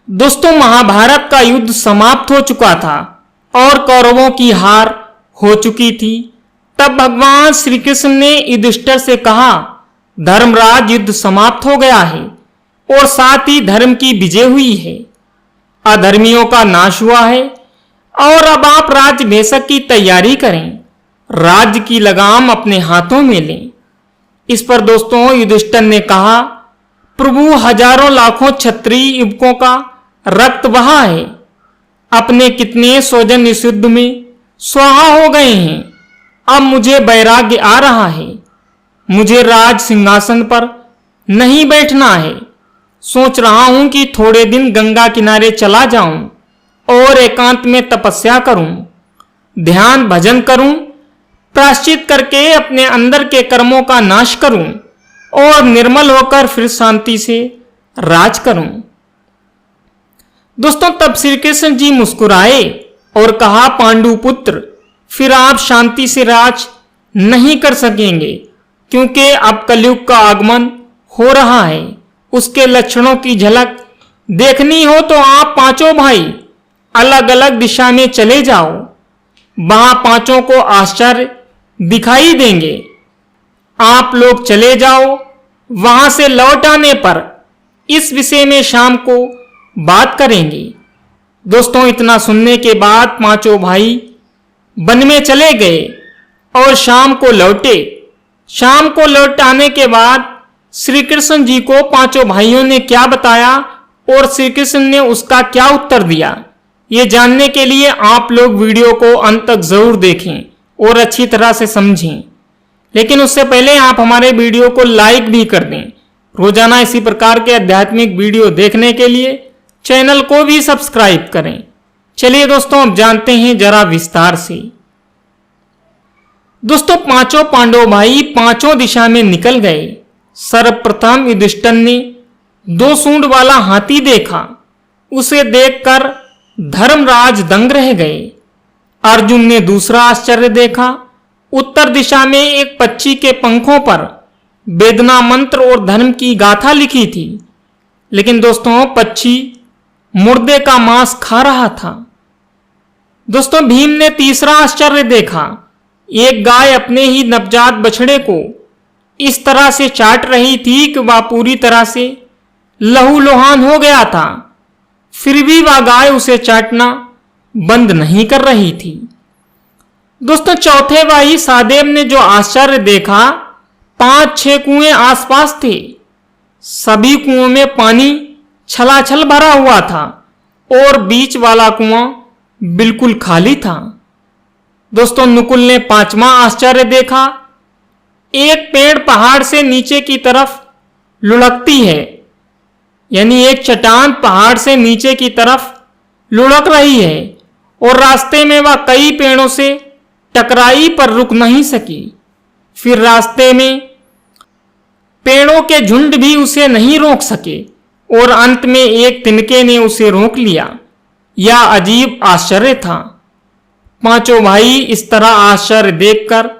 दोस्तों, महाभारत का युद्ध समाप्त हो चुका था और कौरवों की हार हो चुकी थी। तब भगवान श्री कृष्ण ने युधिष्ठिर से कहा, धर्मराज, युद्ध समाप्त हो गया है और साथ ही धर्म की विजय हुई है। अधर्मियों का नाश हुआ है और अब आप राज्याभिषेक की तैयारी करें, राज्य की लगाम अपने हाथों में लें। इस पर दोस्तों युधिष्ठिर ने कहा, प्रभु, हजारों लाखों क्षत्रिय युवकों का रक्त बहा है, अपने कितने स्वजन इस युद्ध में स्वाहा हो गए हैं। अब मुझे वैराग्य आ रहा है, मुझे राज सिंहासन पर नहीं बैठना है। सोच रहा हूं कि थोड़े दिन गंगा किनारे चला जाऊं और एकांत में तपस्या करूं, ध्यान भजन करूं, प्रायश्चित करके अपने अंदर के कर्मों का नाश करूं और निर्मल होकर फिर शांति से राज करूं। दोस्तों, तब श्री कृष्ण जी मुस्कुराए और कहा, पांडु पुत्र, फिर आप शांति से राज नहीं कर सकेंगे, क्योंकि अब कलयुग का आगमन हो रहा है। उसके लक्षणों की झलक देखनी हो तो आप पांचों भाई अलग अलग दिशा में चले जाओ, वहां पांचों को आश्चर्य दिखाई देंगे। आप लोग चले जाओ, वहां से लौट आने पर इस विषय में शाम को बात करेंगे। दोस्तों, इतना सुनने के बाद पांचों भाई वन में चले गए और शाम को लौटे। शाम को लौट आने के बाद श्री कृष्ण जी को पांचों भाइयों ने क्या बताया और श्री कृष्ण ने उसका क्या उत्तर दिया, ये जानने के लिए आप लोग वीडियो को अंत तक जरूर देखें और अच्छी तरह से समझें। लेकिन उससे पहले आप हमारे वीडियो को लाइक भी कर दें। रोजाना इसी प्रकार के आध्यात्मिक वीडियो देखने के लिए चैनल को भी सब्सक्राइब करें। चलिए दोस्तों, अब जानते हैं जरा विस्तार से। दोस्तों, पांचों पांडव भाई पांचों दिशा में निकल गए। सर्वप्रथम युधिष्ठिर ने 2 सूंड वाला हाथी देखा। उसे देखकर धर्मराज दंग रह गए। अर्जुन ने दूसरा आश्चर्य देखा। उत्तर दिशा में एक पक्षी के पंखों पर वेदना मंत्र और धर्म की गाथा लिखी थी। लेकिन दोस्तों, पक्षी मुर्दे का मांस खा रहा था। दोस्तों, भीम ने तीसरा आश्चर्य देखा। एक गाय अपने ही नवजात बछड़े को इस तरह से चाट रही थी कि वह पूरी तरह से लहूलुहान हो गया था, फिर भी वह गाय उसे चाटना बंद नहीं कर रही थी। दोस्तों, चौथे भाई सहदेव ने जो आश्चर्य देखा, 5-6 कुएं आसपास थे। सभी कुओं में पानी छलाछल भरा हुआ था और बीच वाला कुआं बिल्कुल खाली था। दोस्तों, नकुल ने 5वां आश्चर्य देखा। एक पेड़ पहाड़ से नीचे की तरफ लुढ़कती है, यानी एक चट्टान पहाड़ से नीचे की तरफ लुढ़क रही है और रास्ते में वह कई पेड़ों से टकराई पर रुक नहीं सकी। फिर रास्ते में पेड़ों के झुंड भी उसे नहीं रोक सके और अंत में एक तिनके ने उसे रोक लिया। यह अजीब आश्चर्य था। पांचों भाई इस तरह आश्चर्य देखकर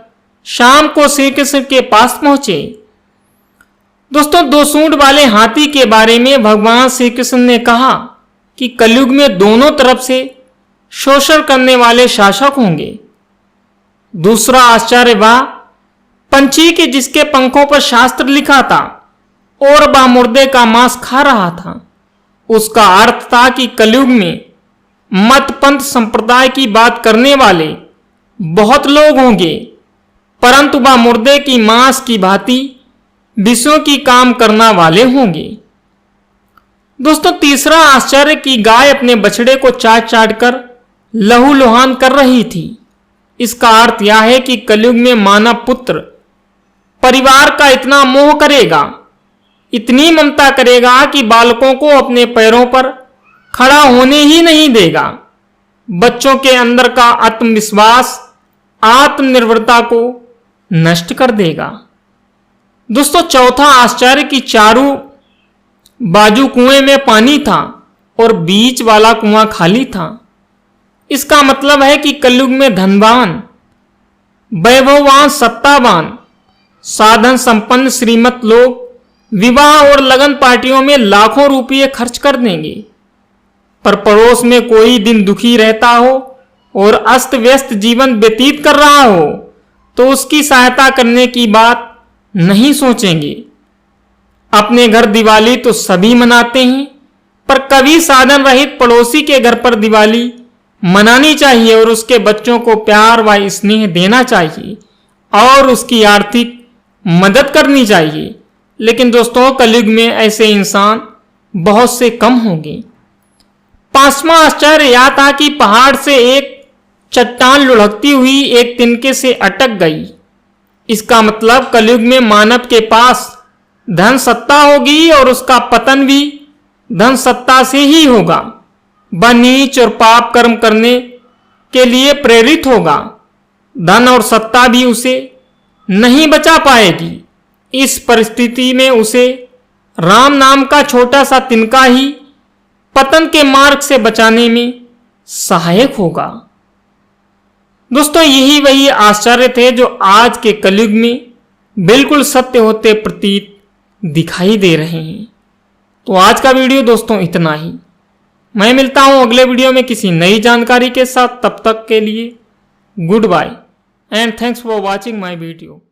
शाम को श्री कृष्ण के पास पहुंचे। दोस्तों, 2 सूंड वाले हाथी के बारे में भगवान श्री कृष्ण ने कहा कि कलयुग में दोनों तरफ से शोषण करने वाले शासक होंगे। दूसरा आश्चर्य वह पंछी के जिसके पंखों पर शास्त्र लिखा था और वह मुर्दे का मांस खा रहा था। उसका अर्थ था कि कलयुग में मत पंथ संप्रदाय की बात करने वाले बहुत लोग होंगे, परंतु वह मुर्दे की मांस की भांति विषयों की काम करना वाले होंगे। दोस्तों, तीसरा आश्चर्य कि गाय अपने बछड़े को चाट चाट कर लहूलुहान कर रही थी। इसका अर्थ यह है कि कलयुग में मानव पुत्र परिवार का इतना मोह करेगा, इतनी ममता करेगा कि बालकों को अपने पैरों पर खड़ा होने ही नहीं देगा। बच्चों के अंदर का आत्मविश्वास, आत्मनिर्भरता को नष्ट कर देगा। दोस्तों, चौथा आश्चर्य कि चारों बाजू कुएं में पानी था और बीच वाला कुआं खाली था। इसका मतलब है कि कलयुग में धनवान, वैभववान, सत्तावान, साधन संपन्न श्रीमंत लोग विवाह और लगन पार्टियों में लाखों रुपये खर्च कर देंगे, पर पड़ोस में कोई दिन दुखी रहता हो और अस्त व्यस्त जीवन व्यतीत कर रहा हो तो उसकी सहायता करने की बात नहीं सोचेंगे। अपने घर दिवाली तो सभी मनाते हैं, पर कभी साधन रहित पड़ोसी के घर पर दिवाली मनानी चाहिए और उसके बच्चों को प्यार व स्नेह देना चाहिए और उसकी आर्थिक मदद करनी चाहिए। लेकिन दोस्तों, कलयुग में ऐसे इंसान बहुत से कम होंगे। पांचवा आश्चर्य यह था कि पहाड़ से एक चट्टान लुढ़कती हुई एक तिनके से अटक गई। इसका मतलब कलयुग में मानव के पास धन सत्ता होगी और उसका पतन भी धन सत्ता से ही होगा। वह नीच और पाप कर्म करने के लिए प्रेरित होगा। धन और सत्ता भी उसे नहीं बचा पाएगी। इस परिस्थिति में उसे राम नाम का छोटा सा तिनका ही पतन के मार्ग से बचाने में सहायक होगा। दोस्तों, यही वही आश्चर्य थे जो आज के कलयुग में बिल्कुल सत्य होते प्रतीत दिखाई दे रहे हैं। तो आज का वीडियो दोस्तों इतना ही। मैं मिलता हूं अगले वीडियो में किसी नई जानकारी के साथ। तब तक के लिए good bye and thanks for watching my video.